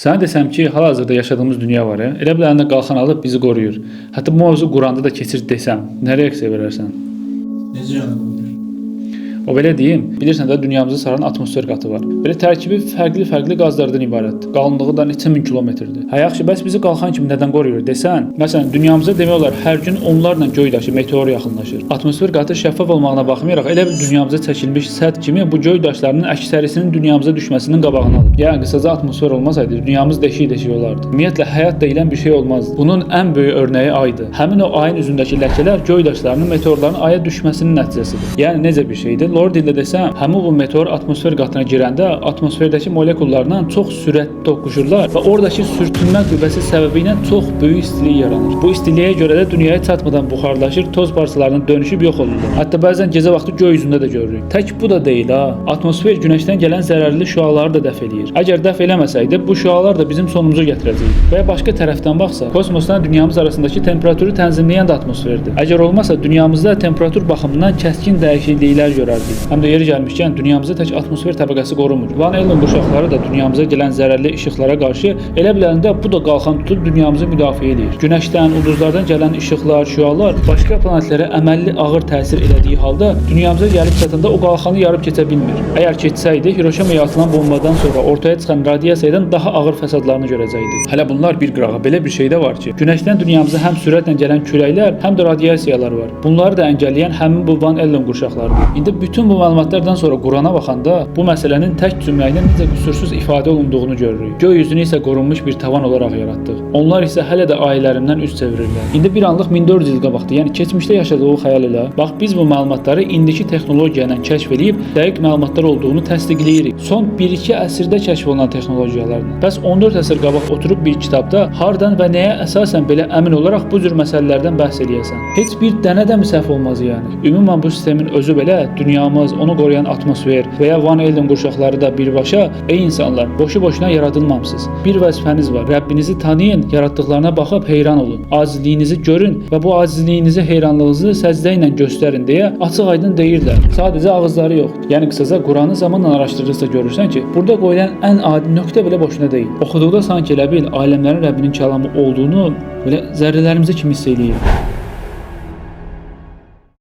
Sənə desəm ki, hal-hazırda yaşadığımız dünya var ya, elə biləndə qalxan alıb bizi qoruyur. Hətta bu mövzu Quranda da keçir desəm, nə reaksiya verərsən? Necə yəni bu? O belə deyim, bilirsən də dünyamızı saran atmosfer qatı var. Belə tərkibi fərqli qazlardan ibarətdir. Qalınlığı da neçə min kilometrdir. Hə yaxşı, bəs bizi qalxan kimi nədən qoruyur desən? Məsələn, dünyamıza demək olar hər gün onlarla göydaşı meteor yaxınlaşır. Atmosfer qatı şəffaf olmağına baxmayaraq elə bil dünyamıza çəkilmiş sədd kimi bu göydaşlarının əksərisinin dünyamıza düşməsinin qabağını alır. Yəni qısaca atmosfer olmasaydı dünyamız deşik-deşik olardı. Ümumiyyətlə həyat deyilən bir şey olmazdı. Bunun ən böyük örnəyi aydır. Həmin o ayın üzündəki ləkələr göydaşlarının meteorların aya düşməsinin nəticəsidir. Yəni necə bir şeydir? Lord dillə desəm, həmin bu meteor atmosfer qatına girəndə atmosferdəki molekullarla çox sürətli toqquşurlar və oradakı sürtünmə qüvvəsi səbəbi ilə çox böyük istilik yaranır. Bu istiliyə görə də dünyaya çatmadan buxarlaşır, toz parçalarının dönüşüb yox olurlar. Hətta bəzən gecə vaxtı göy üzündə də görürük. Tək bu da deyil ha. Atmosfer günəşdən gələn zərərli şüaları da dəf eləyir. Əgər dəf eləməsəydi, bu şüalar da bizim sonumuzu gətirəcəkdi. Və ya başqa tərəfdən baxsa, kosmosdan dünyamız arasındakı temperaturu tənzimləyən də atmosferdir. Əgər olmasa dünyamızda temperatur baxımından kəskin dəyişikliklər görərdik. Həm də yeri gəlmişkən dünyamızı tək atmosfer təbəqəsi qorumur. Van Allen quşaqları da dünyamıza gələn zərərli işıqlara qarşı elə biləndə bu da qalxan tutub dünyamızı müdafiə edir. Günəşdən, ulduzlardan gələn işıqlar, şüalar başqa planetlərə əməlli ağır təsir elədiyi halda dünyamıza gəlib çatanda o qalxanı yarıb keçə bilmir. Əgər keçsəydi, Hiroşimaya atılan bombadan sonra ortaya çıxan radiasiyadan daha ağır fəsadlarını görəcəkdik. Hələ bunlar bir qırağa. Belə bir şey də var ki, günəşdən dünyamıza həm sürətlə gələn küləklər, həm də radiasiyalar var. Bunları da əngəlləyən həmin bu Van Allen quşaqlarıdır. İndi bütün bu məlumatlardan sonra Qurana baxanda bu məsələnin tək cümlə ilə necə qüsursuz ifadə olunduğunu görürük. Göy üzünü isə qorunmuş bir tavan olaraq yaratdıq. Onlar isə hələ də ailərindən üz çevirirlər. İndi bir anlıq 1400 il qabaqdır. Yəni keçmişdə yaşadığı xəyal elə. Bax biz bu məlumatları indiki texnologiya ilə kəşf edib dəqiq məlumatlar olduğunu təsdiqləyirik. Son 1-2 əsrdə kəşf olunan texnologiyalarla. Bəs 14 əsr qabaq oturub bir kitabda hardan və nəyə əsasən belə əmin olaraq bu cür məsələlərdən bəhs eləyəsən? Heç bir dənə də mi səhv olmaz yəni? Ümumən bu sistemin özü belə dünyamız, onu qoruyan atmosfer və ya Van Allen quşaqları da birbaşa, ey insanlar, boşu-boşuna yaradılmamısınız. Bir vəzifəniz var. Rəbbinizi tanıyın, yaratdıqlarına baxıb heyran olun. Acizliyinizi görün və bu acizliyinizi, heyranlığınızı səcdə ilə göstərin deyə açıq-aydın deyirlər. Sadəcə ağızları yox. Yəni qısaca Quranı zamanla araşdırırsa görürsən ki, burada qoyulan ən adi nöqtə belə boşuna deyil. Oxuduqda sanki elə bil aləmlərin Rəbbinin kəlamı olduğunu belə zərrələrimizə kimi hiss eləyir.